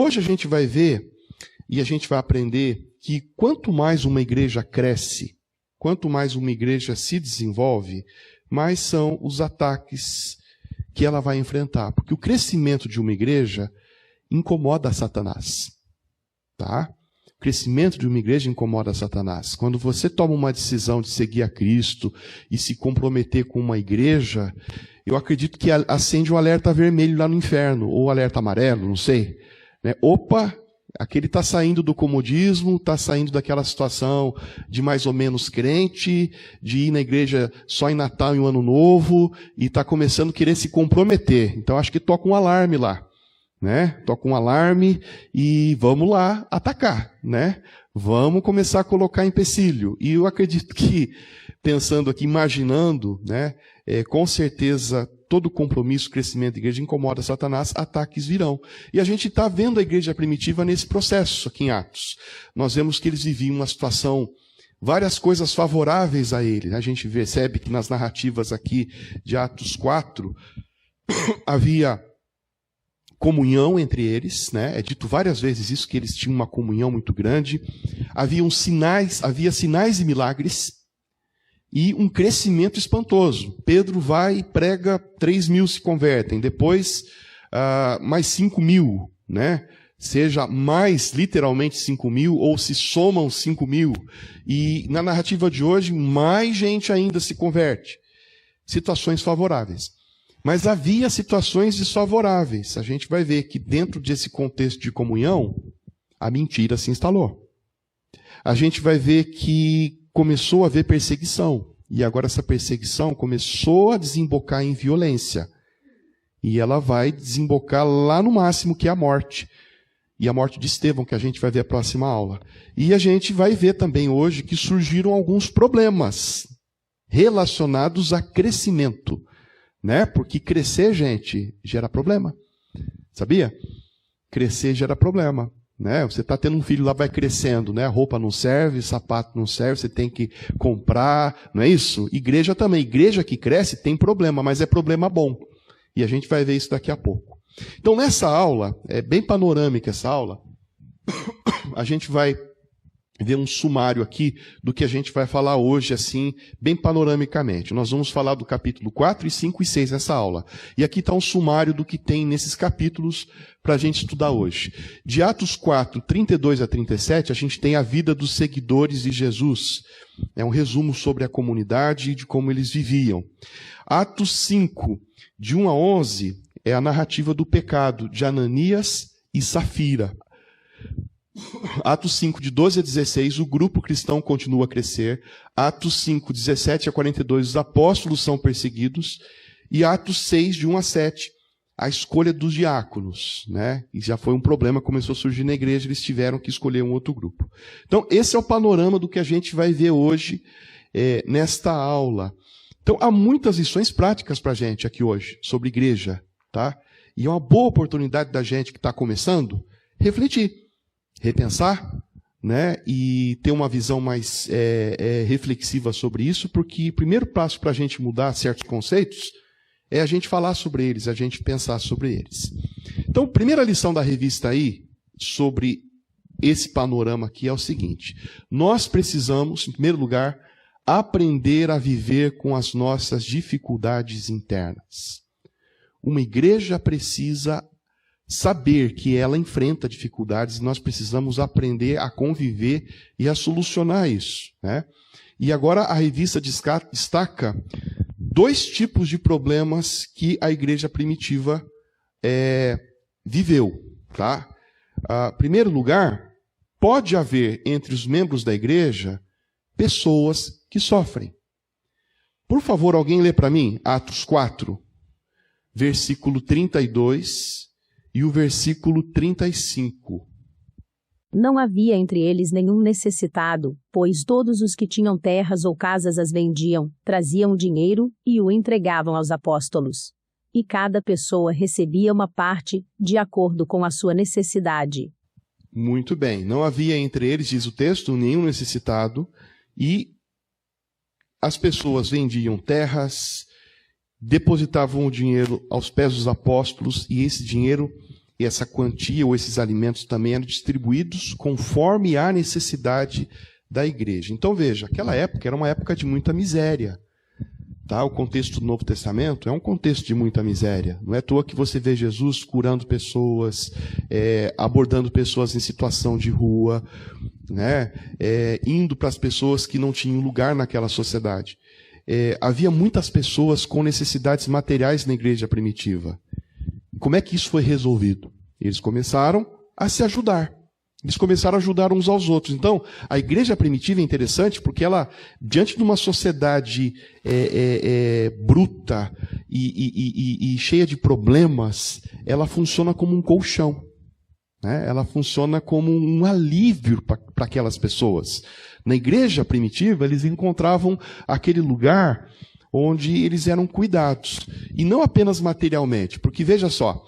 hoje a gente vai ver e a gente vai aprender que quanto mais uma igreja cresce, quanto mais uma igreja se desenvolve, mais são os ataques que ela vai enfrentar. Porque o crescimento de uma igreja incomoda Satanás. Tá? O crescimento de uma igreja incomoda Satanás. Quando você toma uma decisão de seguir a Cristo e se comprometer com uma igreja, eu acredito que acende um alerta vermelho lá no inferno, ou alerta amarelo, não sei. Né? Opa, aquele está saindo do comodismo, está saindo daquela situação de mais ou menos crente, de ir na igreja só em Natal e em Ano Novo, e está começando a querer se comprometer. Então acho que toca um alarme lá. Né? Toca um alarme e vamos lá atacar, né? Vamos começar a colocar empecilho. E eu acredito que, pensando aqui, imaginando, né? Com certeza, todo compromisso, crescimento da igreja incomoda Satanás, ataques virão. E a gente está vendo a igreja primitiva nesse processo aqui em Atos. Nós vemos que eles viviam uma situação, várias coisas favoráveis a ele. A gente percebe que nas narrativas aqui de Atos 4, havia comunhão entre eles, né? É dito várias vezes isso, que eles tinham uma comunhão muito grande. Havia sinais e milagres e um crescimento espantoso. Pedro vai e prega, 3.000 se convertem, depois mais 5.000, né? Seja mais literalmente 5.000 ou se somam 5.000. E na narrativa de hoje, mais gente ainda se converte. Situações favoráveis. Mas havia situações desfavoráveis. A gente vai ver que dentro desse contexto de comunhão, a mentira se instalou. A gente vai ver que começou a haver perseguição. E agora essa perseguição começou a desembocar em violência. E ela vai desembocar lá no máximo, que é a morte. E a morte de Estevão, que a gente vai ver na próxima aula. E a gente vai ver também hoje que surgiram alguns problemas relacionados a crescimento. Né? Porque crescer, gente, gera problema. Sabia? Crescer gera problema. Né? Você está tendo um filho lá, vai crescendo, né? A roupa não serve, sapato não serve, você tem que comprar, não é isso? Igreja também. Igreja que cresce tem problema, mas é problema bom. E a gente vai ver isso daqui a pouco. Então, nessa aula, é bem panorâmica essa aula, a gente vai ver um sumário aqui do que a gente vai falar hoje, assim, bem panoramicamente. Nós vamos falar do capítulo 4, e 5 e 6 nessa aula. E aqui está um sumário do que tem nesses capítulos para a gente estudar hoje. De Atos 4, 32 a 37, a gente tem a vida dos seguidores de Jesus. É um resumo sobre a comunidade e de como eles viviam. Atos 5, de 1 a 11, é a narrativa do pecado de Ananias e Safira. Atos 5, de 12 a 16, o grupo cristão continua a crescer. Atos 5, 17 a 42, os apóstolos são perseguidos. E Atos 6, de 1 a 7, a escolha dos diáconos. Né? E já foi um problema, começou a surgir na igreja, eles tiveram que escolher um outro grupo. Então, esse é o panorama do que a gente vai ver hoje nesta aula. Então, há muitas lições práticas para a gente aqui hoje, sobre igreja. Tá? E é uma boa oportunidade da gente que está começando, refletir. Repensar, né, e ter uma visão mais reflexiva sobre isso, porque o primeiro passo para a gente mudar certos conceitos é a gente falar sobre eles, a gente pensar sobre eles. Então, a primeira lição da revista aí, sobre esse panorama aqui, é o seguinte: nós precisamos, em primeiro lugar, aprender a viver com as nossas dificuldades internas. Uma igreja precisa saber que ela enfrenta dificuldades e nós precisamos aprender a conviver e a solucionar isso. Né? E agora a revista destaca 2 tipos de problemas que a igreja primitiva viveu. Tá? Em primeiro lugar, pode haver entre os membros da igreja pessoas que sofrem. Por favor, alguém lê para mim Atos 4, versículo 32... e o versículo 35. Não havia entre eles nenhum necessitado, pois todos os que tinham terras ou casas as vendiam, traziam o dinheiro e o entregavam aos apóstolos. E cada pessoa recebia uma parte, de acordo com a sua necessidade. Muito bem. Não havia entre eles, diz o texto, nenhum necessitado, e as pessoas vendiam terras, depositavam o dinheiro aos pés dos apóstolos, e esse dinheiro essa quantia ou esses alimentos também eram distribuídos conforme a necessidade da igreja. Então veja, aquela época era uma época de muita miséria. Tá? O contexto do Novo Testamento é um contexto de muita miséria. Não é à toa que você vê Jesus curando pessoas, abordando pessoas em situação de rua, né? Indo para as pessoas que não tinham lugar naquela sociedade. Havia muitas pessoas com necessidades materiais na igreja primitiva. Como é que isso foi resolvido? Eles começaram a se ajudar. Eles começaram a ajudar uns aos outros. Então, a igreja primitiva é interessante porque ela, diante de uma sociedade bruta e cheia de problemas, ela funciona como um colchão. Né? Ela funciona como um alívio para aquelas pessoas. Na igreja primitiva, eles encontravam aquele lugar onde eles eram cuidados. E não apenas materialmente, porque veja só,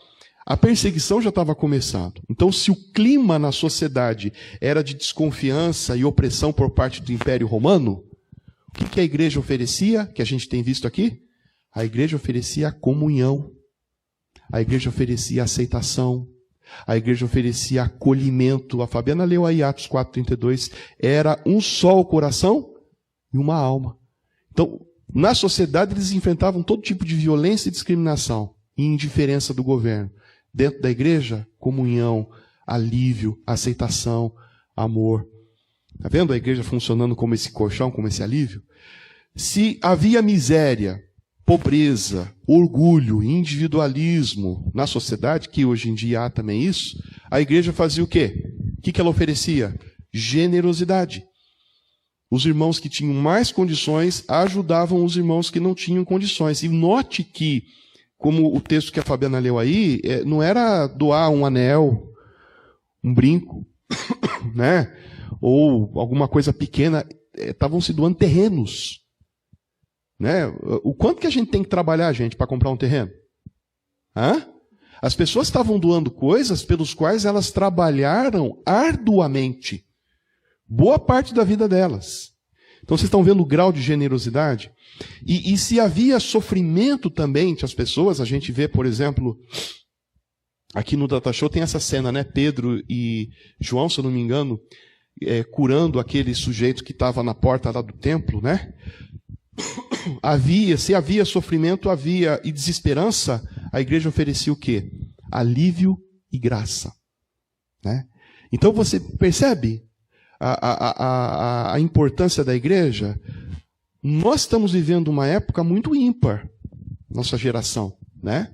a perseguição já estava começando. Então, se o clima na sociedade era de desconfiança e opressão por parte do Império Romano, o que a igreja oferecia, que a gente tem visto aqui? A igreja oferecia comunhão, a igreja oferecia aceitação, a igreja oferecia acolhimento. A Fabiana leu aí Atos 4:32, era um só o coração e uma alma. Então, na sociedade eles enfrentavam todo tipo de violência e discriminação e indiferença do governo. Dentro da igreja, comunhão, alívio, aceitação, amor. Está vendo a igreja funcionando como esse colchão, como esse alívio? Se havia miséria, pobreza, orgulho, individualismo na sociedade, que hoje em dia há também isso, a igreja fazia o quê? O que ela oferecia? Generosidade. Os irmãos que tinham mais condições ajudavam os irmãos que não tinham condições. E note que, como o texto que a Fabiana leu aí, não era doar um anel, um brinco, né? Ou alguma coisa pequena, estavam se doando terrenos. Né? O quanto que a gente tem que trabalhar, gente, para comprar um terreno? Hã? As pessoas estavam doando coisas pelos quais elas trabalharam arduamente. Boa parte da vida delas. Então vocês estão vendo o grau de generosidade? E se havia sofrimento também entre as pessoas, a gente vê, por exemplo, aqui no Data Show tem essa cena, né? Pedro e João, se eu não me engano, curando aquele sujeito que estava na porta lá do templo, né? Se havia sofrimento, havia e desesperança, a igreja oferecia o quê? Alívio e graça. Né? Então você percebe a importância da igreja? Nós estamos vivendo uma época muito ímpar, nossa geração. Né?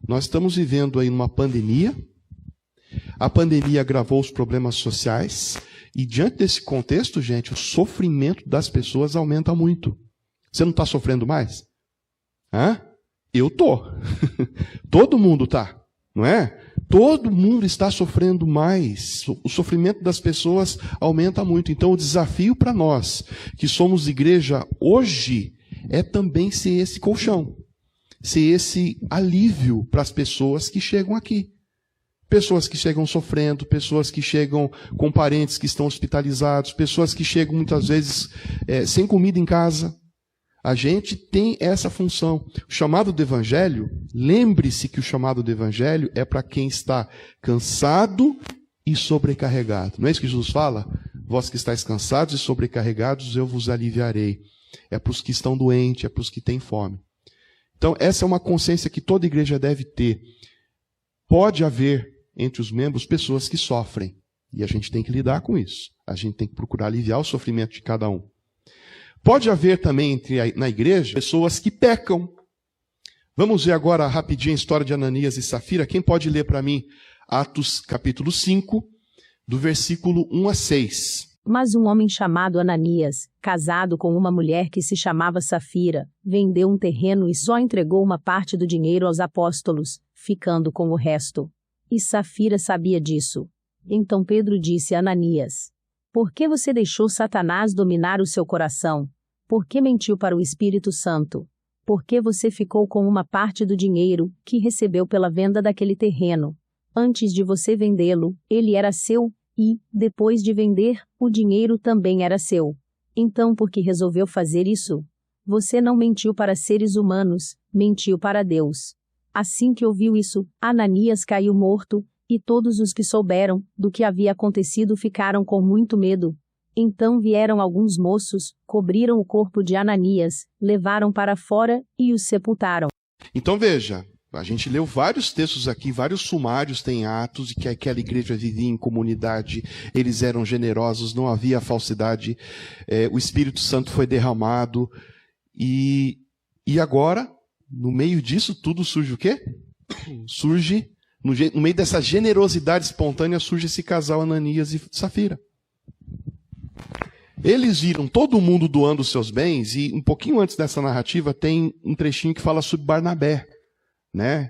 Nós estamos vivendo aí uma pandemia, a pandemia agravou os problemas sociais, e diante desse contexto, gente, o sofrimento das pessoas aumenta muito. Você não está sofrendo mais? Hã? Eu estou. Todo mundo está, não é? Todo mundo está sofrendo mais. O sofrimento das pessoas aumenta muito. Então o desafio para nós, que somos igreja hoje, é também ser esse colchão. Ser esse alívio para as pessoas que chegam aqui. Pessoas que chegam sofrendo, pessoas que chegam com parentes que estão hospitalizados, pessoas que chegam muitas vezes sem comida em casa. A gente tem essa função. O chamado do Evangelho, lembre-se que o chamado do Evangelho é para quem está cansado e sobrecarregado. Não é isso que Jesus fala? Vós que estáis cansados e sobrecarregados, eu vos aliviarei. É para os que estão doentes, é para os que têm fome. Então, essa é uma consciência que toda igreja deve ter. Pode haver entre os membros pessoas que sofrem. E a gente tem que lidar com isso. A gente tem que procurar aliviar o sofrimento de cada um. Pode haver também na igreja pessoas que pecam. Vamos ver agora rapidinho a história de Ananias e Safira. Quem pode ler para mim Atos capítulo 5, do versículo 1 a 6. Mas um homem chamado Ananias, casado com uma mulher que se chamava Safira, vendeu um terreno e só entregou uma parte do dinheiro aos apóstolos, ficando com o resto. E Safira sabia disso. Então Pedro disse a Ananias: por que você deixou Satanás dominar o seu coração? Por que mentiu para o Espírito Santo? Por que você ficou com uma parte do dinheiro que recebeu pela venda daquele terreno? Antes de você vendê-lo, ele era seu, e, depois de vender, o dinheiro também era seu. Então, por que resolveu fazer isso? Você não mentiu para seres humanos, mentiu para Deus. Assim que ouviu isso, Ananias caiu morto, E todos os que souberam do que havia acontecido ficaram com muito medo. Então vieram alguns moços, cobriram o corpo de Ananias, levaram para fora e o sepultaram. Então veja, a gente leu vários textos aqui, vários sumários tem Atos, de que aquela igreja vivia em comunidade, eles eram generosos, não havia falsidade, o Espírito Santo foi derramado, e agora, no meio disso tudo surge o quê? Surge, no meio dessa generosidade espontânea, surge esse casal Ananias e Safira. Eles viram todo mundo doando os seus bens, e um pouquinho antes dessa narrativa tem um trechinho que fala sobre Barnabé, né?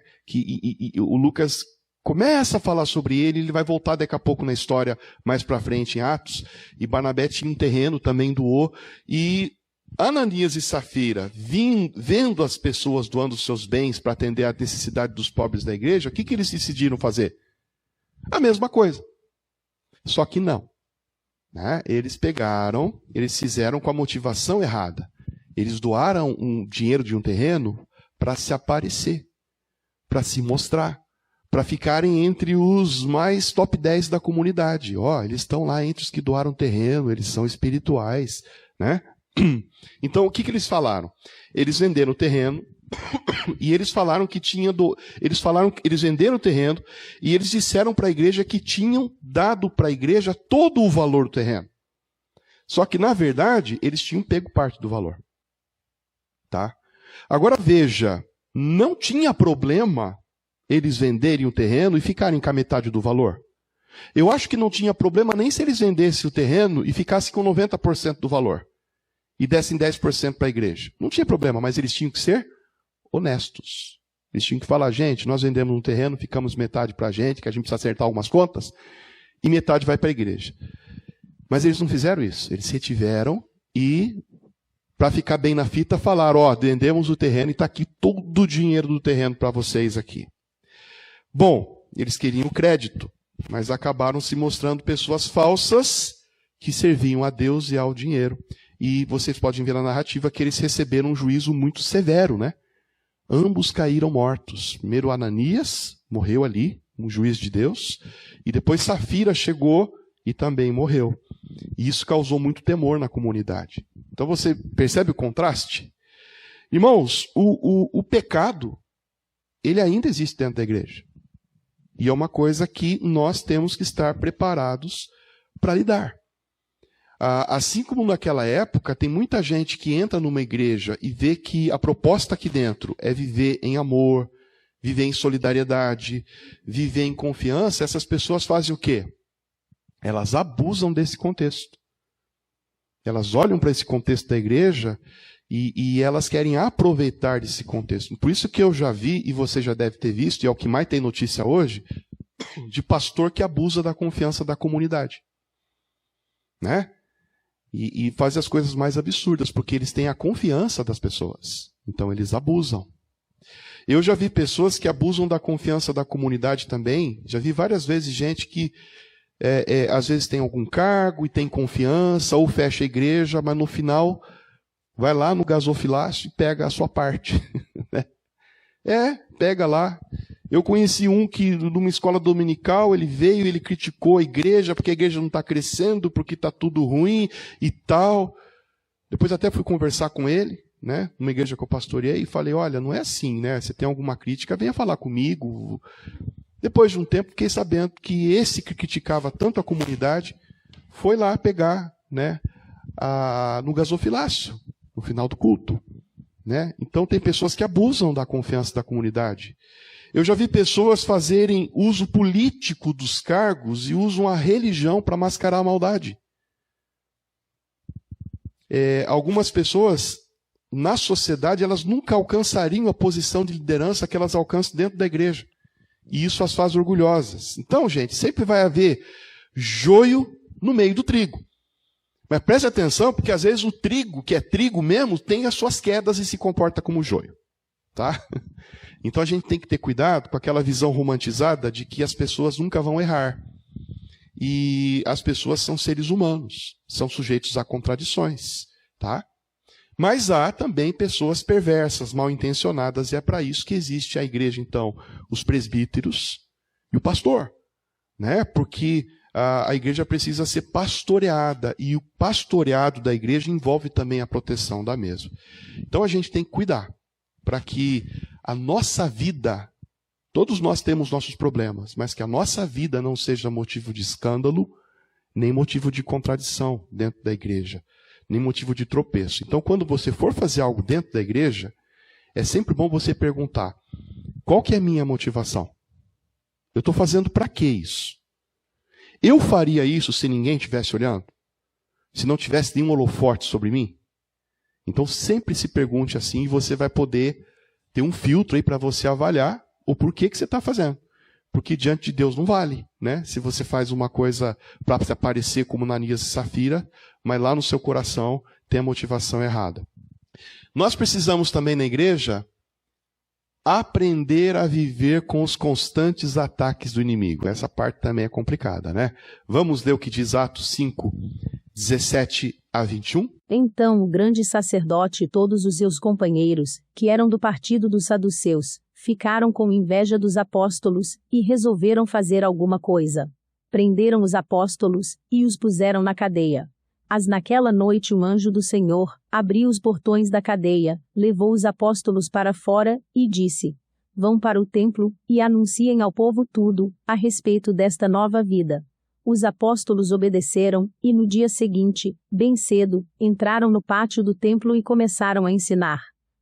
O Lucas começa a falar sobre ele vai voltar daqui a pouco na história, mais para frente em Atos, e Barnabé tinha um terreno, também doou, e Ananias e Safira, vendo as pessoas doando os seus bens para atender à necessidade dos pobres da igreja, o que eles decidiram fazer? A mesma coisa, só que não. Né? Eles fizeram com a motivação errada. Eles doaram um dinheiro de um terreno para se aparecer, para se mostrar, para ficarem entre os mais top 10 da comunidade. Eles estão lá entre os que doaram terreno, eles são espirituais. Né? Então, o que eles falaram? Eles venderam o terreno, e eles falaram que eles venderam o terreno e eles disseram para a igreja que tinham dado para a igreja todo o valor do terreno. Só que, na verdade, eles tinham pego parte do valor. Tá? Agora veja, não tinha problema eles venderem o terreno e ficarem com a metade do valor. Eu acho que não tinha problema nem se eles vendessem o terreno e ficassem com 90% do valor. E dessem 10% para a igreja. Não tinha problema, mas eles tinham que ser honestos. Eles tinham que falar, gente, nós vendemos um terreno, ficamos metade para a gente, que a gente precisa acertar algumas contas, e metade vai para a igreja. Mas eles não fizeram isso. Eles se retiveram e, para ficar bem na fita, falaram, vendemos o terreno e está aqui todo o dinheiro do terreno para vocês aqui. Bom, eles queriam crédito, mas acabaram se mostrando pessoas falsas que serviam a Deus e ao dinheiro. E vocês podem ver na narrativa que eles receberam um juízo muito severo, né? Ambos caíram mortos. Primeiro Ananias morreu ali, um juiz de Deus, e depois Safira chegou e também morreu. E isso causou muito temor na comunidade. Então você percebe o contraste? Irmãos, o pecado, ele ainda existe dentro da igreja. E é uma coisa que nós temos que estar preparados para lidar. Assim como naquela época, tem muita gente que entra numa igreja e vê que a proposta aqui dentro é viver em amor, viver em solidariedade, viver em confiança. Essas pessoas fazem o quê? Elas abusam desse contexto. Elas olham para esse contexto da igreja e elas querem aproveitar desse contexto. Por isso que eu já vi, e você já deve ter visto, e é o que mais tem notícia hoje, de pastor que abusa da confiança da comunidade. Né? E faz as coisas mais absurdas, porque eles têm a confiança das pessoas. Então eles abusam. Eu já vi pessoas que abusam da confiança da comunidade também. Já vi várias vezes gente que às vezes tem algum cargo e tem confiança, ou fecha a igreja, mas no final vai lá no gasofilácio e pega a sua parte. Pega lá. Eu conheci um que, numa escola dominical, ele veio, ele criticou a igreja, porque a igreja não está crescendo, porque está tudo ruim e tal. Depois até fui conversar com ele, né, numa igreja que eu pastoreei, e falei, olha, não é assim, né? Você tem alguma crítica, venha falar comigo. Depois de um tempo, fiquei sabendo que esse que criticava tanto a comunidade foi lá pegar, né, no gasofilácio, no final do culto. Né? Então tem pessoas que abusam da confiança da comunidade. Eu já vi pessoas fazerem uso político dos cargos e usam a religião para mascarar a maldade. Algumas pessoas, na sociedade, elas nunca alcançariam a posição de liderança que elas alcançam dentro da igreja. E isso as faz orgulhosas. Então, gente, sempre vai haver joio no meio do trigo. Mas preste atenção, porque às vezes o trigo, que é trigo mesmo, tem as suas quedas e se comporta como joio. Tá? Então a gente tem que ter cuidado com aquela visão romantizada de que as pessoas nunca vão errar. E as pessoas são seres humanos, são sujeitos a contradições. Tá? Mas há também pessoas perversas, mal intencionadas, e é para isso que existe a igreja, então, os presbíteros e o pastor. né? Porque a igreja precisa ser pastoreada, e o pastoreado da igreja envolve também a proteção da mesma. Então a gente tem que cuidar para que a nossa vida, todos nós temos nossos problemas, mas que a nossa vida não seja motivo de escândalo, nem motivo de contradição dentro da igreja, nem motivo de tropeço. Então, quando você for fazer algo dentro da igreja, é sempre bom você perguntar: qual que é a minha motivação? Eu estou fazendo para que isso? Eu faria isso se ninguém estivesse olhando? Se não tivesse nenhum holofote sobre mim? Então sempre se pergunte assim, e você vai poder ter um filtro aí para você avaliar o porquê que você está fazendo. Porque diante de Deus não vale, né? Se você faz uma coisa para se aparecer como Ananias e Safira, mas lá no seu coração tem a motivação errada. Nós precisamos também na igreja aprender a viver com os constantes ataques do inimigo. Essa parte também é complicada, né? Vamos ler o que diz Atos 5, 17 a 21? Então o grande sacerdote e todos os seus companheiros, que eram do partido dos saduceus, ficaram com inveja dos apóstolos, e resolveram fazer alguma coisa. Prenderam os apóstolos, e os puseram na cadeia. Mas naquela noite um anjo do Senhor abriu os portões da cadeia, levou os apóstolos para fora, e disse: Vão para o templo, e anunciem ao povo tudo, a respeito desta nova vida. Os apóstolos obedeceram, e no dia seguinte, bem cedo, entraram no pátio do templo e começaram a ensinar.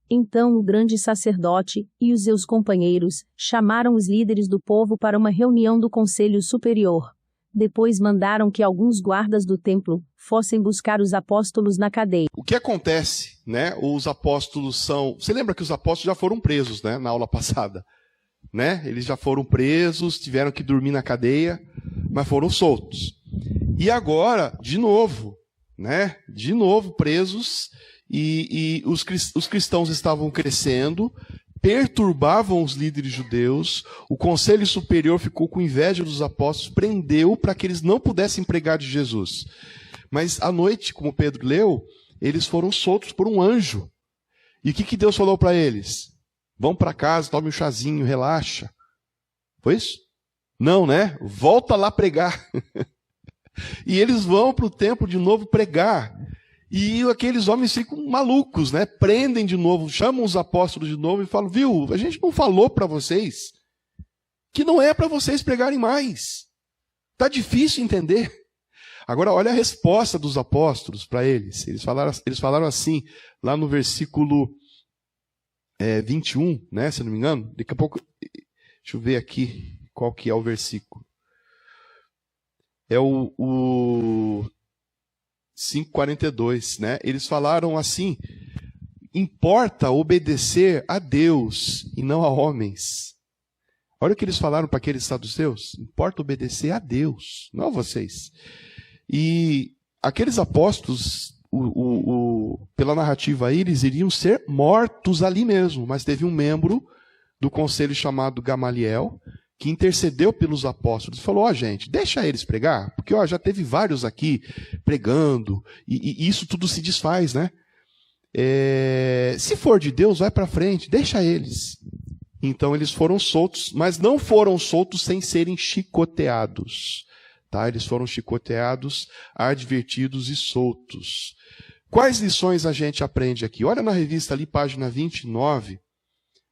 Então o grande sacerdote e os seus companheiros chamaram os líderes do povo para uma reunião do conselho superior. Depois mandaram que alguns guardas do templo fossem buscar os apóstolos na cadeia. O que acontece, né? Os apóstolos são... Você lembra que os apóstolos já foram presos, né? Na aula passada, né? Eles já foram presos, tiveram que dormir na cadeia, mas foram soltos. E agora, de novo, né? De novo presos, e os cristãos estavam crescendo, perturbavam os líderes judeus, o conselho superior ficou com inveja dos apóstolos, prendeu para que eles não pudessem pregar de Jesus. Mas à noite, como Pedro leu, eles foram soltos por um anjo. E o que Deus falou para eles? Vão para casa, tome um chazinho, relaxa. Foi isso? Não, né? Volta lá pregar. E eles vão para o templo de novo pregar. E aqueles homens ficam malucos, né? Prendem de novo, chamam os apóstolos de novo e falam: viu, a gente não falou para vocês que não é para vocês pregarem mais. Está difícil entender. Agora, olha a resposta dos apóstolos para eles. Eles falaram assim, lá no versículo 21, né? Se não me engano. Daqui a pouco, deixa eu ver aqui qual que é o versículo. É o 5:42, né? Eles falaram assim: importa obedecer a Deus e não a homens. Olha o que eles falaram para aqueles saduceus: importa obedecer a Deus, não a vocês. E aqueles apóstolos, pela narrativa aí, eles iriam ser mortos ali mesmo, mas teve um membro do conselho chamado Gamaliel, que intercedeu pelos apóstolos e falou: gente, deixa eles pregar, porque já teve vários aqui pregando, e isso tudo se desfaz, né? Se for de Deus, vai para frente, deixa eles. Então eles foram soltos, mas não foram soltos sem serem chicoteados. Tá? Eles foram chicoteados, advertidos e soltos. Quais lições a gente aprende aqui? Olha na revista ali, página 29,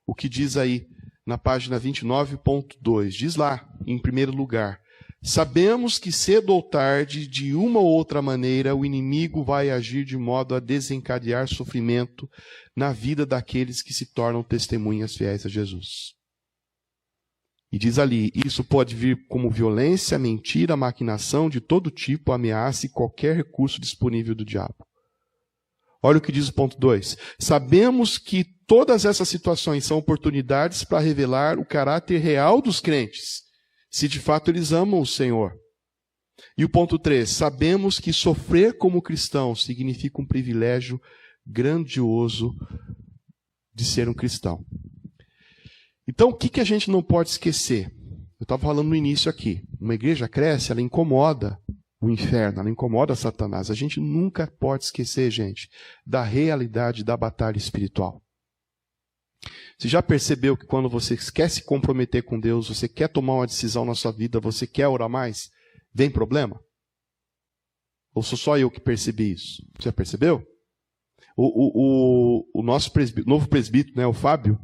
o que diz aí. Na página 29.2, diz lá, em primeiro lugar: sabemos que cedo ou tarde, de uma ou outra maneira, o inimigo vai agir de modo a desencadear sofrimento na vida daqueles que se tornam testemunhas fiéis a Jesus. E diz ali: isso pode vir como violência, mentira, maquinação de todo tipo, ameaça e qualquer recurso disponível do diabo. Olha o que diz o ponto 2. Sabemos que todas essas situações são oportunidades para revelar o caráter real dos crentes, se de fato eles amam o Senhor. E o ponto 3. Sabemos que sofrer como cristão significa um privilégio grandioso de ser um cristão. Então, o que a gente não pode esquecer? Eu estava falando no início aqui. Uma igreja cresce, ela incomoda o inferno, ela incomoda Satanás. A gente nunca pode esquecer, gente, da realidade da batalha espiritual. Você já percebeu que quando você quer se comprometer com Deus, você quer tomar uma decisão na sua vida, você quer orar mais, vem problema? Ou sou só eu que percebi isso? Você já percebeu? O nosso novo presbítero, né, o Fábio,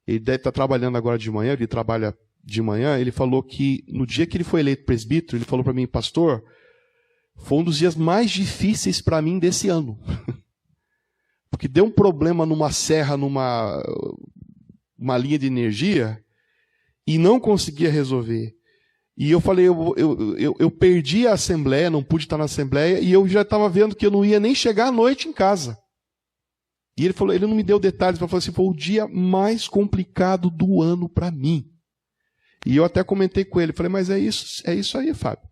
ele deve estar trabalhando agora de manhã, ele trabalha de manhã, ele falou que no dia que ele foi eleito presbítero, ele falou para mim, pastor, foi um dos dias mais difíceis para mim desse ano. Porque deu um problema numa serra, numa linha de energia, e não conseguia resolver. E eu falei, eu perdi a assembleia, não pude estar na assembleia, e eu já estava vendo que eu não ia nem chegar à noite em casa. E ele falou, ele não me deu detalhes, mas falou assim, foi o dia mais complicado do ano para mim. E eu até comentei com ele, falei, mas é isso aí, Fábio.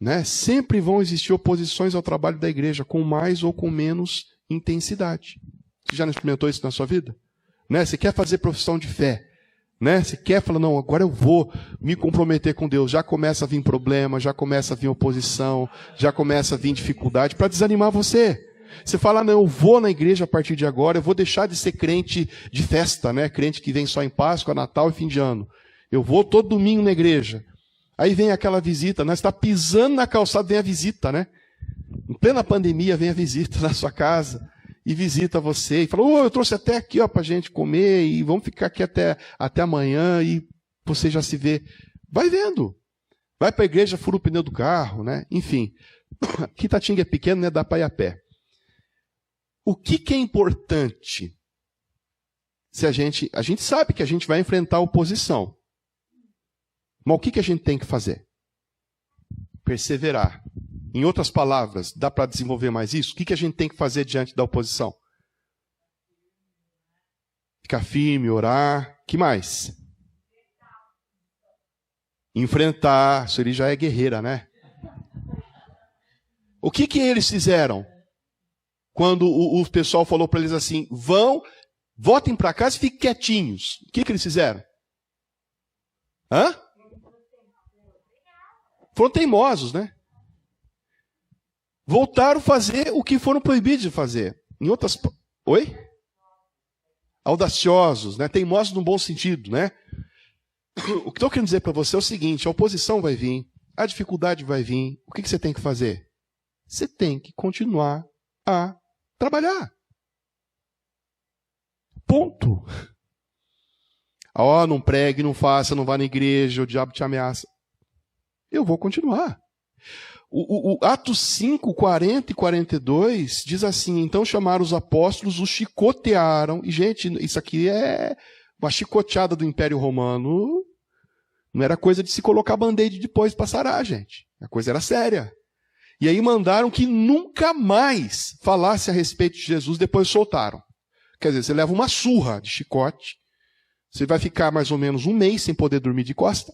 Né? Sempre vão existir oposições ao trabalho da igreja, com mais ou com menos intensidade. Você já não experimentou isso na sua vida? Né? Você quer fazer profissão de fé, né? Você quer falar, não, agora eu vou me comprometer com Deus. Já começa a vir problema, já começa a vir oposição, já começa a vir dificuldade para desanimar você. Você fala, não, eu vou na igreja a partir de agora, eu vou deixar de ser crente de festa, né? Crente que vem só em Páscoa, Natal e fim de ano. Eu vou todo domingo na igreja. Aí vem aquela visita, né? Você está pisando na calçada, vem a visita, né? Em plena pandemia, vem a visita na sua casa e visita você. E fala, eu trouxe até aqui para a gente comer e vamos ficar aqui até amanhã e você já se vê. Vai vendo. Vai para a igreja, fura o pneu do carro, né? Enfim, Quitatinga é pequeno, né? Dá para ir a pé. O que é importante? Se a gente sabe que a gente vai enfrentar a oposição. Mas o que a gente tem que fazer? Perseverar. Em outras palavras, dá para desenvolver mais isso? O que a gente tem que fazer diante da oposição? Ficar firme, orar. Que mais? Enfrentar. Isso ali já é guerreira, né? O que eles fizeram? Quando o pessoal falou para eles assim, voltem para casa e fiquem quietinhos. O que eles fizeram? Foram teimosos, né? Voltaram a fazer o que foram proibidos de fazer. Em outras... Oi? Audaciosos, né? Teimosos no bom sentido, né? O que estou querendo dizer para você é o seguinte, a oposição vai vir, a dificuldade vai vir. O que você tem que fazer? Você tem que continuar a trabalhar. Ponto. Não pregue, não faça, não vá na igreja, o diabo te ameaça. Eu vou continuar. O Atos 5, 40 e 42 diz assim, então chamaram os apóstolos, os chicotearam. E, gente, isso aqui é uma chicoteada do Império Romano. Não era coisa de se colocar band-aid depois para sarar, gente. A coisa era séria. E aí mandaram que nunca mais falasse a respeito de Jesus, depois soltaram. Quer dizer, você leva uma surra de chicote, você vai ficar mais ou menos um mês sem poder dormir de costa,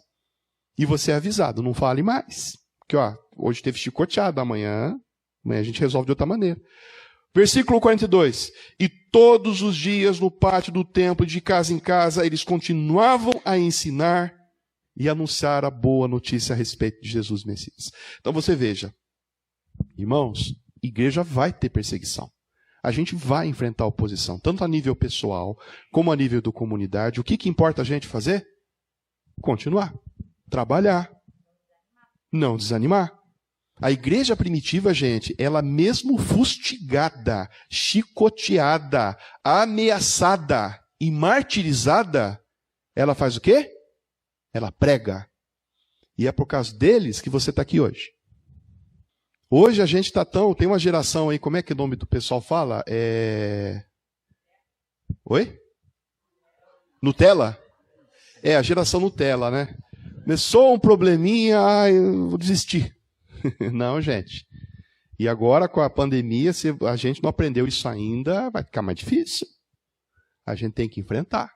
e você é avisado, não fale mais. Porque, hoje teve chicoteado, amanhã a gente resolve de outra maneira. Versículo 42. E todos os dias no pátio do templo, de casa em casa, eles continuavam a ensinar e anunciar a boa notícia a respeito de Jesus Messias. Então você veja, irmãos, igreja vai ter perseguição. A gente vai enfrentar oposição, tanto a nível pessoal, como a nível da comunidade. O que importa a gente fazer? Continuar, trabalhar, não desanimar. A igreja primitiva, gente, ela mesmo fustigada, chicoteada, ameaçada e martirizada, ela faz o quê? Ela prega. E é por causa deles que você está aqui hoje. Hoje a gente está tem uma geração aí, como é que o nome do pessoal fala? Oi? Nutella? A geração Nutella, né? Começou um probleminha, eu vou desistir. Não, gente. E agora com a pandemia, se a gente não aprendeu isso ainda, vai ficar mais difícil. A gente tem que enfrentar.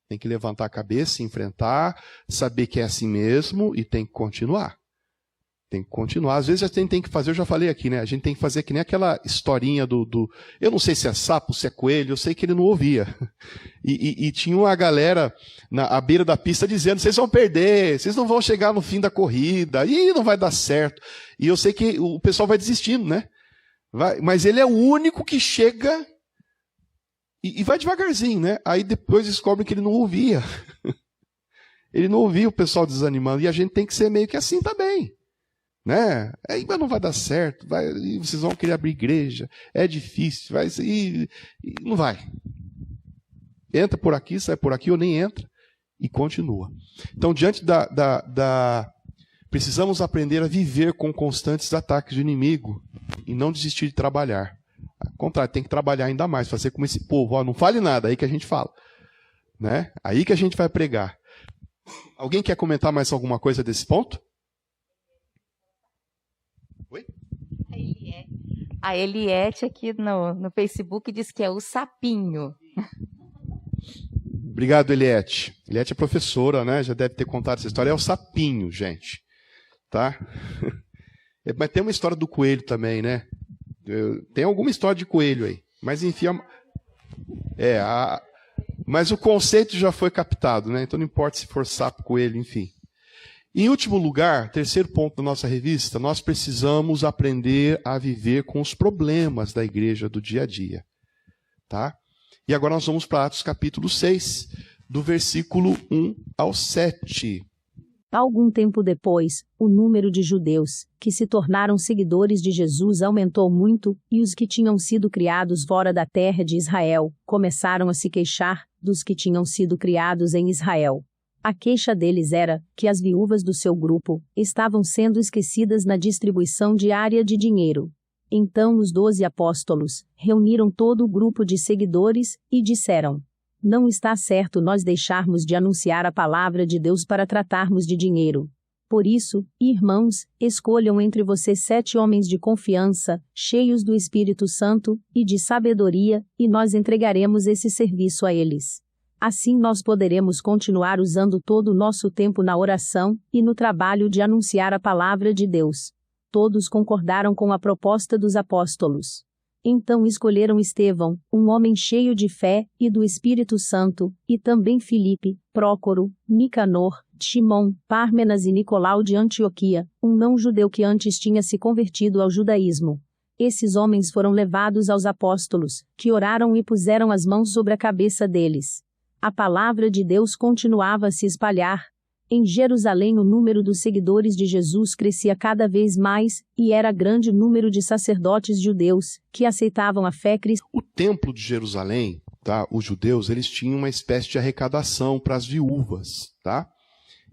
Tem que levantar a cabeça, enfrentar, saber que é assim mesmo e tem que continuar. Tem que continuar. Às vezes a gente tem que fazer, eu já falei aqui, né? A gente tem que fazer que nem aquela historinha eu não sei se é sapo, se é coelho, eu sei que ele não ouvia. E tinha uma galera à beira da pista dizendo, vocês vão perder, vocês não vão chegar no fim da corrida, e não vai dar certo. E eu sei que o pessoal vai desistindo, né? Mas ele é o único que chega E vai devagarzinho, né? Aí depois descobre que ele não ouvia. Ele não ouvia o pessoal desanimando. E a gente tem que ser meio que assim também. Né? Aí não vai dar certo. Vocês vão querer abrir igreja. É difícil. E não vai. Entra por aqui, sai por aqui, ou nem entra. E continua. Então, diante precisamos aprender a viver com constantes ataques do inimigo. E não desistir de trabalhar. Ao contrário, tem que trabalhar ainda mais. Fazer como esse povo. Ó, não fale nada. Aí que a gente fala. Né? Aí que a gente vai pregar. Alguém quer comentar mais alguma coisa desse ponto? Oi? A Eliette aqui no Facebook diz que é o sapinho. Obrigado, Eliette. Eliette é professora, né? Já deve ter contado essa história. É o sapinho, gente. Tá? Mas tem uma história do coelho também, né? Tem alguma história de coelho aí. Mas enfim, mas o conceito já foi captado, né? Então não importa se for sapo, coelho, enfim. Em último lugar, terceiro ponto da nossa revista, nós precisamos aprender a viver com os problemas da igreja do dia a dia. Tá? E agora nós vamos para Atos capítulo 6, do versículo 1 ao 7. Algum tempo depois, o número de judeus que se tornaram seguidores de Jesus aumentou muito, e os que tinham sido criados fora da terra de Israel começaram a se queixar dos que tinham sido criados em Israel. A queixa deles era que as viúvas do seu grupo estavam sendo esquecidas na distribuição diária de dinheiro. Então os 12 apóstolos reuniram todo o grupo de seguidores e disseram: não está certo nós deixarmos de anunciar a palavra de Deus para tratarmos de dinheiro. Por isso, irmãos, escolham entre vocês 7 homens de confiança, cheios do Espírito Santo e de sabedoria, e nós entregaremos esse serviço a eles. Assim nós poderemos continuar usando todo o nosso tempo na oração e no trabalho de anunciar a palavra de Deus. Todos concordaram com a proposta dos apóstolos. Então escolheram Estevão, um homem cheio de fé e do Espírito Santo, e também Filipe, Prócoro, Nicanor, Timon, Pármenas e Nicolau de Antioquia, um não-judeu que antes tinha se convertido ao judaísmo. Esses homens foram levados aos apóstolos, que oraram e puseram as mãos sobre a cabeça deles. A palavra de Deus continuava a se espalhar. Em Jerusalém o número dos seguidores de Jesus crescia cada vez mais, e era grande o número de sacerdotes judeus, que aceitavam a fé cristã. O templo de Jerusalém, tá? Os judeus, eles tinham uma espécie de arrecadação para as viúvas, tá?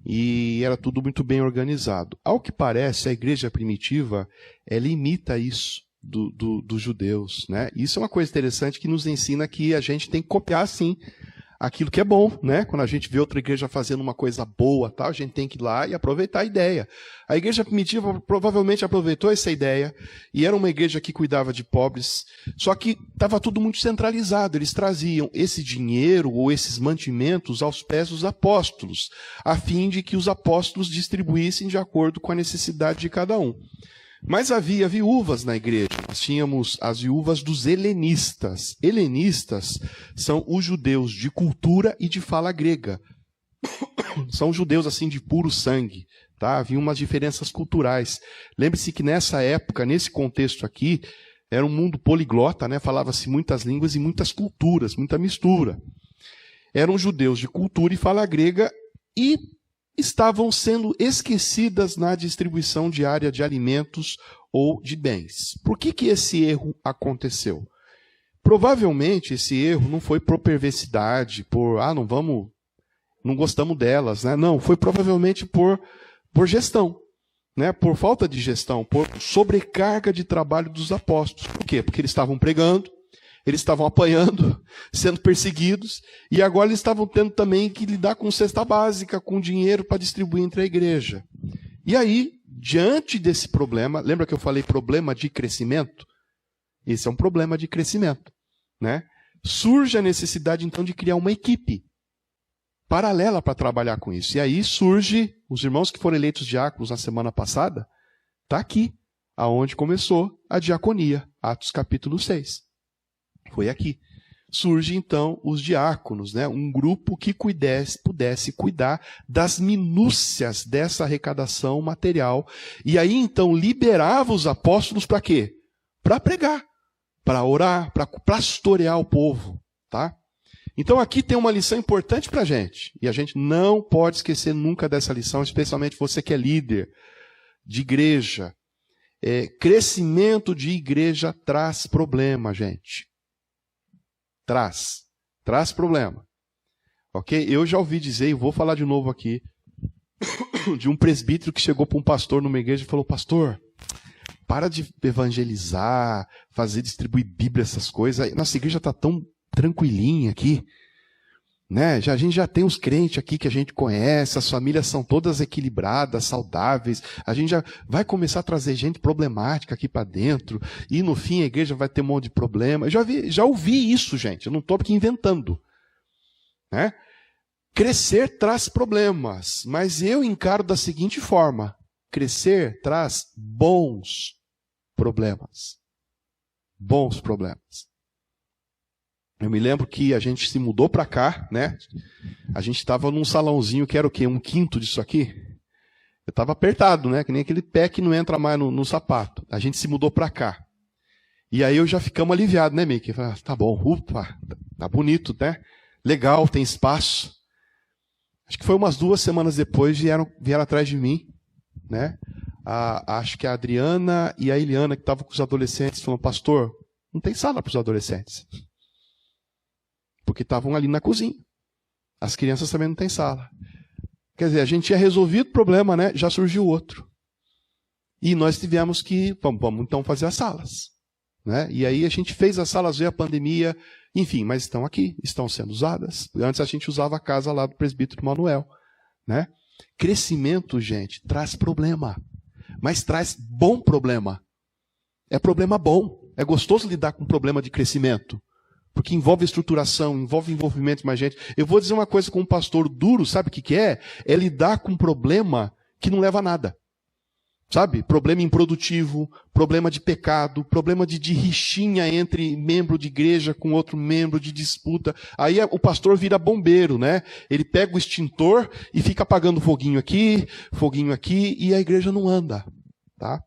E era tudo muito bem organizado. Ao que parece, a igreja primitiva, ela imita isso dos judeus, né? Isso é uma coisa interessante que nos ensina que a gente tem que copiar, sim, aquilo que é bom, né? Quando a gente vê outra igreja fazendo uma coisa boa, tal, a gente tem que ir lá e aproveitar a ideia. A igreja primitiva provavelmente aproveitou essa ideia e era uma igreja que cuidava de pobres, só que estava tudo muito centralizado. Eles traziam esse dinheiro ou esses mantimentos aos pés dos apóstolos, a fim de que os apóstolos distribuíssem de acordo com a necessidade de cada um. Mas havia viúvas na igreja. Nós tínhamos as viúvas dos helenistas. Helenistas são os judeus de cultura e de fala grega. São judeus assim de puro sangue. Tá? Havia umas diferenças culturais. Lembre-se que nessa época, nesse contexto aqui, era um mundo poliglota, né? Falava-se muitas línguas e muitas culturas, muita mistura. Eram judeus de cultura e fala grega e estavam sendo esquecidas na distribuição diária de alimentos ou de bens. Por que esse erro aconteceu? Provavelmente esse erro não foi por perversidade, por não gostamos delas, né? Não, foi provavelmente por gestão, né? Por falta de gestão, por sobrecarga de trabalho dos apóstolos. Por quê? Porque eles estavam pregando, eles estavam apanhando, sendo perseguidos, e agora eles estavam tendo também que lidar com cesta básica, com dinheiro para distribuir entre a igreja. E aí, diante desse problema, lembra que eu falei problema de crescimento? Esse é um problema de crescimento, né? Surge a necessidade, então, de criar uma equipe paralela para trabalhar com isso. E aí surge, os irmãos que foram eleitos diáconos na semana passada, está aqui, aonde começou a diaconia, Atos capítulo 6. Foi aqui. Surge então os diáconos, né? Um grupo que pudesse cuidar das minúcias dessa arrecadação material. E aí então liberava os apóstolos para quê? Para pregar, para orar, para pastorear o povo. tá? Então aqui tem uma lição importante para a gente. E a gente não pode esquecer nunca dessa lição, especialmente você que é líder de igreja. Crescimento de igreja traz problema, gente. Traz problema. Ok? Eu já ouvi dizer, e vou falar de novo aqui, de um presbítero que chegou para um pastor numa igreja e falou: pastor, para de evangelizar, distribuir Bíblia, essas coisas. Nossa igreja está tão tranquilinha aqui, né? A gente já tem os crentes aqui que a gente conhece, as famílias são todas equilibradas, saudáveis, a gente já vai começar a trazer gente problemática aqui para dentro, e no fim a igreja vai ter um monte de problema. Eu já ouvi isso, gente, eu não estou aqui inventando, né? Crescer traz problemas, mas eu encaro da seguinte forma: crescer traz bons problemas. Bons problemas. Eu me lembro que a gente se mudou para cá, né? A gente estava num salãozinho que era o quê? 1/5 disso aqui? Eu estava apertado, né? Que nem aquele pé que não entra mais no sapato. A gente se mudou para cá. E aí eu já ficamos aliviados, né, Mickey? Tá bom, upa, tá bonito, né? Legal, tem espaço. Acho que foi umas 2 semanas depois, vieram atrás de mim, né? Acho que a Adriana e a Eliana, que estavam com os adolescentes, falaram: pastor, não tem sala para os adolescentes. Porque estavam ali na cozinha. As crianças também não têm sala. Quer dizer, a gente tinha resolvido o problema, né? Já surgiu outro. E nós tivemos que, vamos então fazer as salas, né? E aí a gente fez as salas, veio a pandemia, enfim, mas estão aqui, estão sendo usadas. Antes a gente usava a casa lá do presbítero Manuel, né? Crescimento, gente, traz problema, mas traz bom problema. É problema bom. É gostoso lidar com problema de crescimento, porque envolve estruturação, envolve envolvimento de mais gente. Eu vou dizer uma coisa com um pastor duro, sabe o que é? É lidar com um problema que não leva a nada. Sabe? Problema improdutivo, problema de pecado, problema de rixinha entre membro de igreja com outro membro, de disputa. Aí o pastor vira bombeiro, né? Ele pega o extintor e fica apagando foguinho aqui, e a igreja não anda, tá?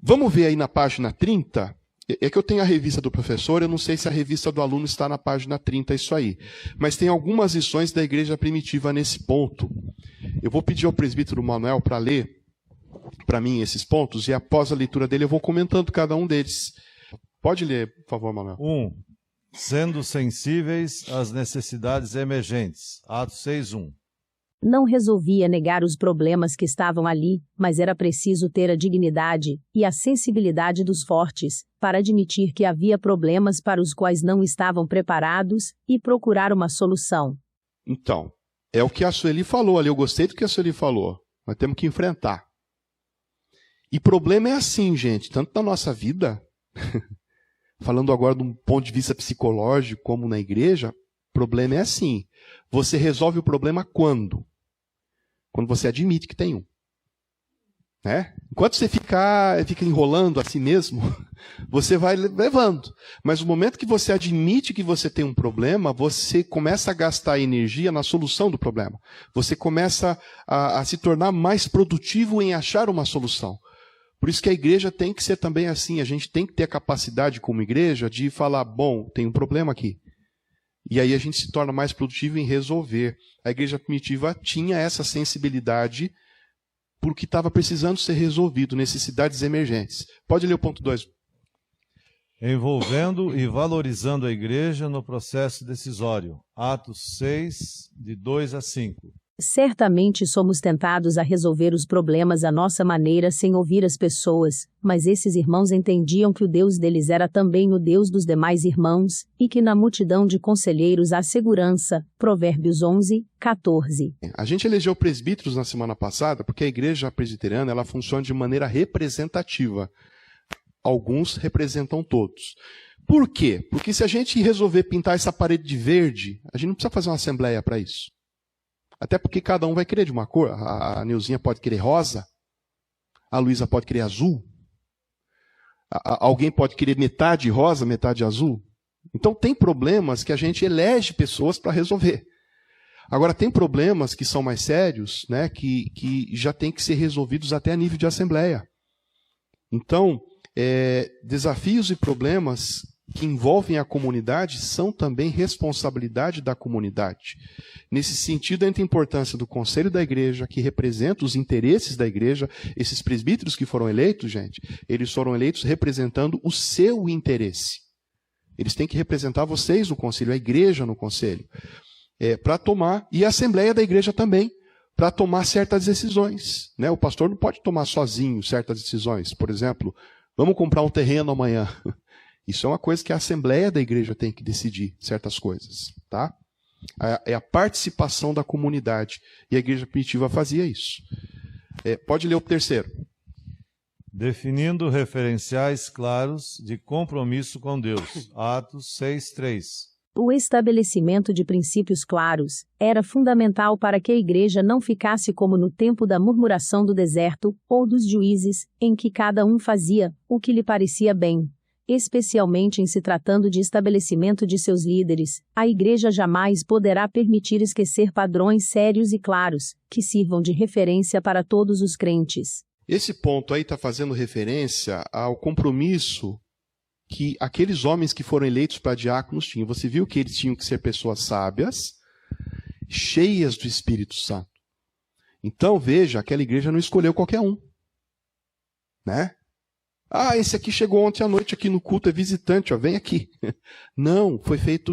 Vamos ver aí na página 30. É que eu tenho a revista do professor, eu não sei se a revista do aluno está na página 30, isso aí. Mas tem algumas lições da igreja primitiva nesse ponto. Eu vou pedir ao presbítero Manuel para ler para mim esses pontos, e após a leitura dele eu vou comentando cada um deles. Pode ler, por favor, Manuel. 1. Sendo sensíveis às necessidades emergentes. Atos 6:1. Não resolvia negar os problemas que estavam ali, mas era preciso ter a dignidade e a sensibilidade dos fortes, para admitir que havia problemas para os quais não estavam preparados, e procurar uma solução. Então, é o que a Sueli falou ali, eu gostei do que a Sueli falou. Nós temos que enfrentar. E problema é assim, gente, tanto na nossa vida, falando agora de um ponto de vista psicológico, como na igreja, problema é assim. Você resolve o problema quando? Quando você admite que tem um. Né? Enquanto você fica enrolando a si mesmo, você vai levando. Mas no momento que você admite que você tem um problema, você começa a gastar energia na solução do problema. Você começa a se tornar mais produtivo em achar uma solução. Por isso que a igreja tem que ser também assim. A gente tem que ter a capacidade como igreja de falar: bom, tem um problema aqui. E aí a gente se torna mais produtivo em resolver. A igreja primitiva tinha essa sensibilidade porque estava precisando ser resolvido, necessidades emergentes. Pode ler o ponto 2. Envolvendo e valorizando a igreja no processo decisório. Atos 6, de 2-5. Certamente somos tentados a resolver os problemas à nossa maneira sem ouvir as pessoas, mas esses irmãos entendiam que o Deus deles era também o Deus dos demais irmãos, e que na multidão de conselheiros há segurança. Provérbios 11:14. A gente elegeu presbíteros na semana passada porque a igreja presbiteriana ela funciona de maneira representativa. Alguns representam todos. Por quê? Porque se a gente resolver pintar essa parede de verde, a gente não precisa fazer uma assembleia para isso. Até porque cada um vai querer de uma cor. A Neuzinha pode querer rosa, a Luísa pode querer azul, alguém pode querer metade rosa, metade azul. Então tem problemas que a gente elege pessoas para resolver. Agora tem problemas que são mais sérios, né, que já tem que ser resolvidos até a nível de assembleia. Então, desafios e problemas que envolvem a comunidade são também responsabilidade da comunidade. Nesse sentido, entra a importância do conselho da igreja, que representa os interesses da igreja. Esses presbíteros que foram eleitos, gente, eles foram eleitos representando o seu interesse. Eles têm que representar vocês no conselho, a igreja no conselho, para tomar, e a assembleia da igreja também, para tomar certas decisões, né? O pastor não pode tomar sozinho certas decisões. Por exemplo, vamos comprar um terreno amanhã. Isso é uma coisa que a assembleia da igreja tem que decidir, certas coisas, tá? É a participação da comunidade. E a igreja primitiva fazia isso. Pode ler o terceiro. Definindo referenciais claros de compromisso com Deus. Atos 6:3. O estabelecimento de princípios claros era fundamental para que a igreja não ficasse como no tempo da murmuração do deserto, ou dos juízes, em que cada um fazia o que lhe parecia bem. Especialmente em se tratando de estabelecimento de seus líderes, a igreja jamais poderá permitir esquecer padrões sérios e claros, que sirvam de referência para todos os crentes. Esse ponto aí está fazendo referência ao compromisso que aqueles homens que foram eleitos para diáconos tinham. Você viu que eles tinham que ser pessoas sábias, cheias do Espírito Santo. Então, veja, aquela igreja não escolheu qualquer um, né? Ah, esse aqui chegou ontem à noite aqui no culto, é visitante, ó, vem aqui. Não,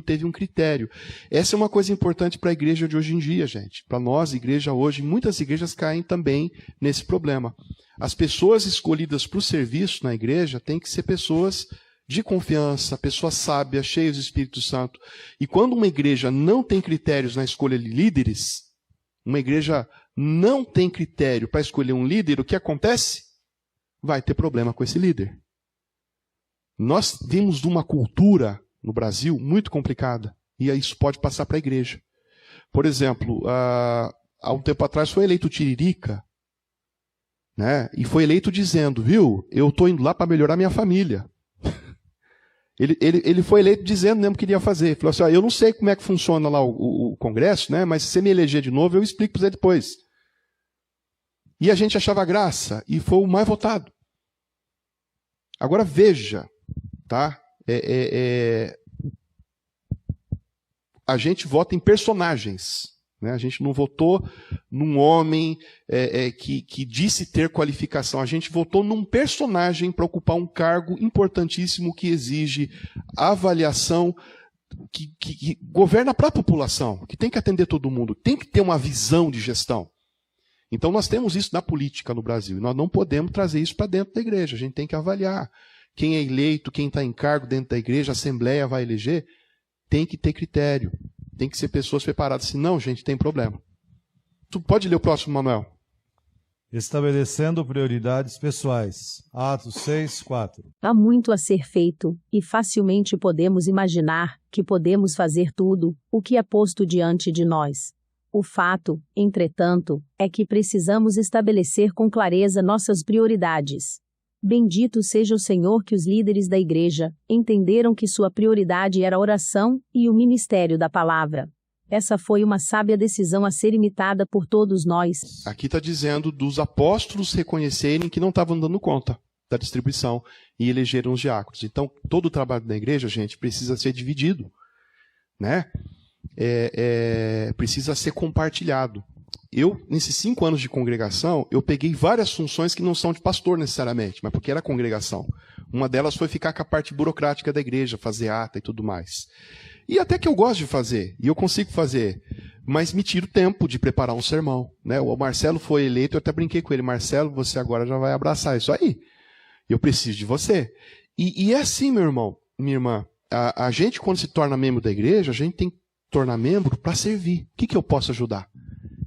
teve um critério. Essa é uma coisa importante para a igreja de hoje em dia, gente. Para nós, igreja hoje, muitas igrejas caem também nesse problema. As pessoas escolhidas para o serviço na igreja têm que ser pessoas de confiança, pessoas sábias, cheias do Espírito Santo. E quando uma igreja não tem critérios na escolha de líderes, uma igreja não tem critério para escolher um líder, o que acontece? Vai ter problema com esse líder. Nós vimos de uma cultura no Brasil muito complicada, e isso pode passar para a igreja. Por exemplo, há um tempo atrás foi eleito o Tiririca, né? E foi eleito dizendo, viu, eu estou indo lá para melhorar minha família. Ele foi eleito dizendo mesmo o que ele ia fazer. Ele falou assim, eu não sei como é que funciona lá o Congresso, né? Mas se você me eleger de novo, eu explico para você depois. E a gente achava graça, e foi o mais votado. Agora veja, tá? A gente vota em personagens, né? A gente não votou num homem que disse ter qualificação. A gente votou num personagem para ocupar um cargo importantíssimo que exige avaliação, que governa para a população, que tem que atender todo mundo, tem que ter uma visão de gestão. Então nós temos isso na política no Brasil, e nós não podemos trazer isso para dentro da igreja. A gente tem que avaliar quem é eleito, quem está em cargo dentro da igreja, a assembleia vai eleger, tem que ter critério, tem que ser pessoas preparadas, senão, gente, tem problema. Tu pode ler o próximo, Manuel? Estabelecendo prioridades pessoais. Atos 6:4. Há muito a ser feito, e facilmente podemos imaginar que podemos fazer tudo o que é posto diante de nós. O fato, entretanto, é que precisamos estabelecer com clareza nossas prioridades. Bendito seja o Senhor que os líderes da igreja entenderam que sua prioridade era a oração e o ministério da palavra. Essa foi uma sábia decisão a ser imitada por todos nós. Aqui está dizendo dos apóstolos reconhecerem que não estavam dando conta da distribuição e elegeram os diáconos. Então, todo o trabalho da igreja, gente, precisa ser dividido, né? Precisa ser compartilhado. Eu, nesses 5 anos de congregação, eu peguei várias funções que não são de pastor necessariamente, mas porque era congregação. Uma delas foi ficar com a parte burocrática da igreja, fazer ata e tudo mais. E até que eu gosto de fazer, e eu consigo fazer, mas me tiro tempo de preparar um sermão, né? O Marcelo foi eleito, eu até brinquei com ele, Marcelo, você agora já vai abraçar isso aí. Eu preciso de você. E é assim, meu irmão, minha irmã, a gente quando se torna membro da igreja, a gente tem que tornar membro para servir. O que eu posso ajudar?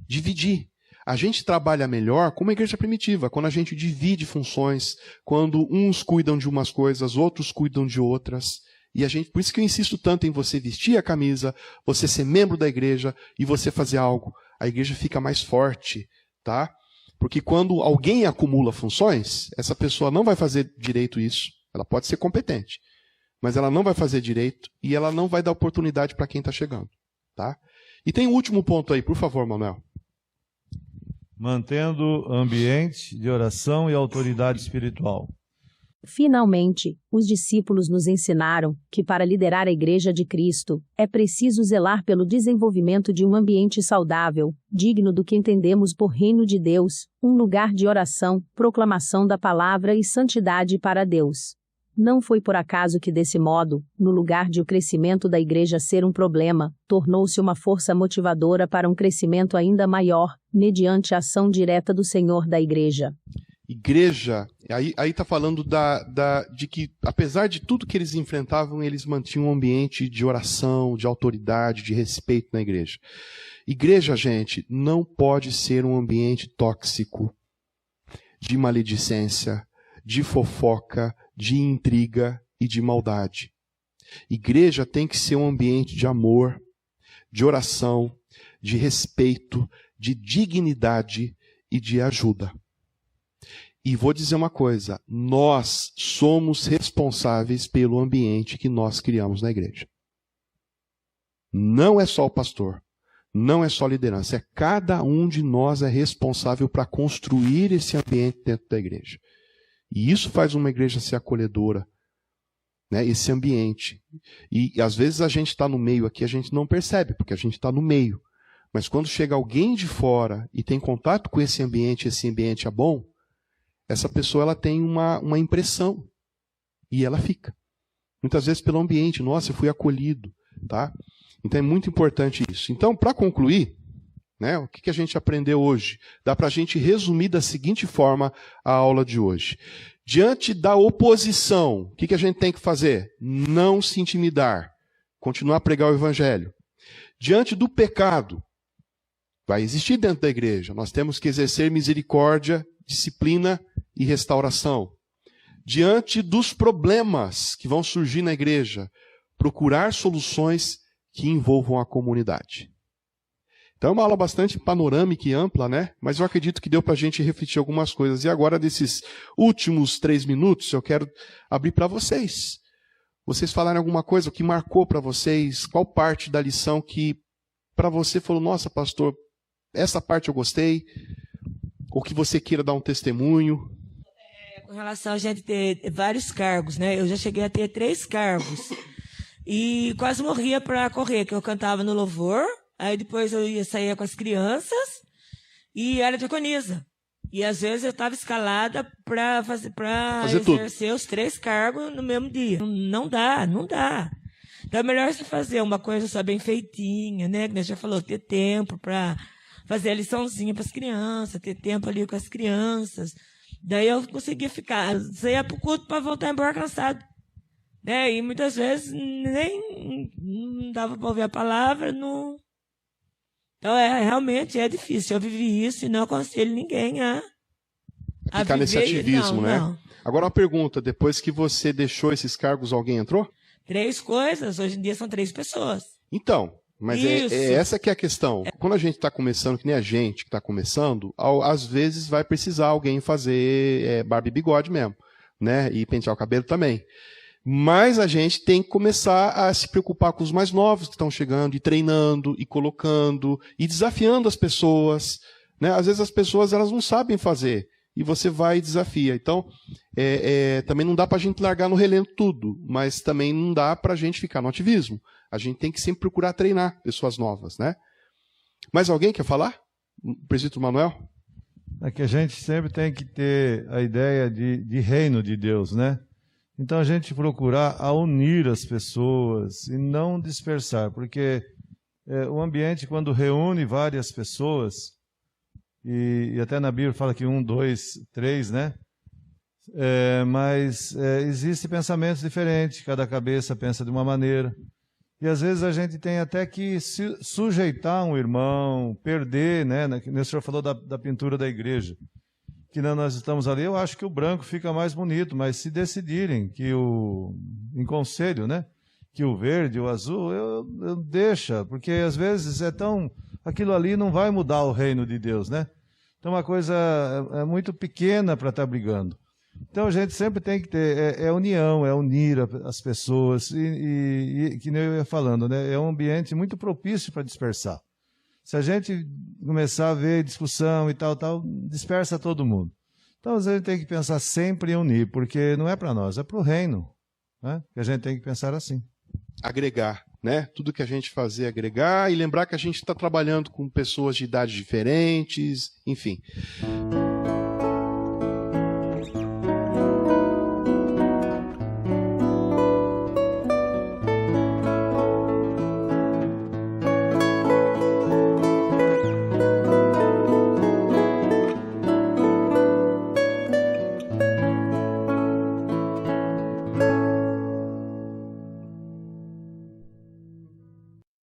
Dividir. A gente trabalha melhor como a igreja primitiva, quando a gente divide funções, quando uns cuidam de umas coisas, outros cuidam de outras. E por isso que eu insisto tanto em você vestir a camisa, você ser membro da igreja e você fazer algo. A igreja fica mais forte, tá? Porque quando alguém acumula funções, essa pessoa não vai fazer direito isso. Ela pode ser competente, mas ela não vai fazer direito e ela não vai dar oportunidade para quem está chegando, tá? E tem um último ponto aí, por favor, Manuel. Mantendo ambiente de oração e autoridade espiritual. Finalmente, os discípulos nos ensinaram que para liderar a Igreja de Cristo, é preciso zelar pelo desenvolvimento de um ambiente saudável, digno do que entendemos por reino de Deus, um lugar de oração, proclamação da palavra e santidade para Deus. Não foi por acaso que desse modo, no lugar de o crescimento da Igreja ser um problema, tornou-se uma força motivadora para um crescimento ainda maior, mediante a ação direta do Senhor da Igreja. Igreja, aí está falando de que, apesar de tudo que eles enfrentavam, eles mantinham um ambiente de oração, de autoridade, de respeito na igreja. Igreja, gente, não pode ser um ambiente tóxico, de maledicência, de fofoca, de intriga e de maldade. Igreja tem que ser um ambiente de amor, de oração, de respeito, de dignidade e de ajuda. E vou dizer uma coisa, nós somos responsáveis pelo ambiente que nós criamos na igreja. Não é só o pastor, não é só a liderança, é cada um de nós é responsável para construir esse ambiente dentro da igreja. E isso faz uma igreja ser acolhedora, né? Esse ambiente. E às vezes a gente está no meio aqui, a gente não percebe, porque a gente está no meio. Mas quando chega alguém de fora e tem contato com esse ambiente é bom, essa pessoa ela tem uma impressão e ela fica. Muitas vezes pelo ambiente, nossa, eu fui acolhido. Tá? Então é muito importante isso. Então, para concluir, né, o que a gente aprendeu hoje? Dá para a gente resumir da seguinte forma a aula de hoje. Diante da oposição, o que a gente tem que fazer? Não se intimidar. Continuar a pregar o evangelho. Diante do pecado, vai existir dentro da igreja. Nós temos que exercer misericórdia, disciplina e restauração. Diante dos problemas que vão surgir na igreja, procurar soluções que envolvam a comunidade. Então é uma aula bastante panorâmica e ampla, né? Mas eu acredito que deu para a gente refletir algumas coisas. E agora, desses últimos 3 minutos, eu quero abrir para vocês. Vocês falarem alguma coisa, o que marcou para vocês, qual parte da lição que para você falou, nossa, pastor, essa parte eu gostei, ou que você queira dar um testemunho. Com relação a gente ter vários cargos, né? Eu já cheguei a ter 3 cargos. E quase morria para correr, que eu cantava no louvor, aí depois eu ia sair com as crianças e era diaconisa. E às vezes eu estava escalada para exercer tudo. Os 3 cargos no mesmo dia. Não dá. Então é melhor você fazer uma coisa só bem feitinha, né? Que a gente já falou, ter tempo para fazer a liçãozinha para as crianças, ter tempo ali com as crianças. Daí eu conseguia ficar, saía para o culto para voltar embora cansado. Né? E muitas vezes nem não dava para ouvir a palavra. Não... Então realmente é difícil. Eu vivi isso e não aconselho ninguém a ficar nesse ativismo, né? Não. Agora uma pergunta, depois que você deixou esses cargos, alguém entrou? 3 coisas, hoje em dia são 3 pessoas. Então, mas essa que é a questão. Quando a gente está começando, que nem a gente que está começando, às vezes vai precisar alguém fazer barba e bigode mesmo, né? E pentear o cabelo também. Mas a gente tem que começar a se preocupar com os mais novos que estão chegando, e treinando, e colocando, e desafiando as pessoas. Né? Às vezes as pessoas elas não sabem fazer, e você vai e desafia. Então, também não dá para a gente largar no relento tudo, mas também não dá para a gente ficar no ativismo. A gente tem que sempre procurar treinar pessoas novas. Né? Mais alguém quer falar? Presbítero Manuel? É que a gente sempre tem que ter a ideia de reino de Deus, né? Então, a gente procurar a unir as pessoas e não dispersar, porque o ambiente, quando reúne várias pessoas, e até na Bíblia fala que 1, 2, 3, né? Mas existem pensamentos diferentes, cada cabeça pensa de uma maneira. E às vezes a gente tem até que sujeitar um irmão, perder, né? O senhor falou da pintura da igreja. Que nós estamos ali, eu acho que o branco fica mais bonito, mas se decidirem que em conselho, né, que o verde, o azul, eu deixa, porque às vezes aquilo ali não vai mudar o reino de Deus, né? Então uma coisa é muito pequena para estar brigando. Então a gente sempre tem que ter, união, unir as pessoas, e que nem eu ia falando, né, é um ambiente muito propício para dispersar. Se a gente começar a ver discussão e tal, dispersa todo mundo. Então, às vezes, a gente tem que pensar sempre em unir, porque não é para nós, é para o reino, né? Que a gente tem que pensar assim. Agregar, né? Tudo que a gente fazer é agregar e lembrar que a gente está trabalhando com pessoas de idades diferentes, enfim.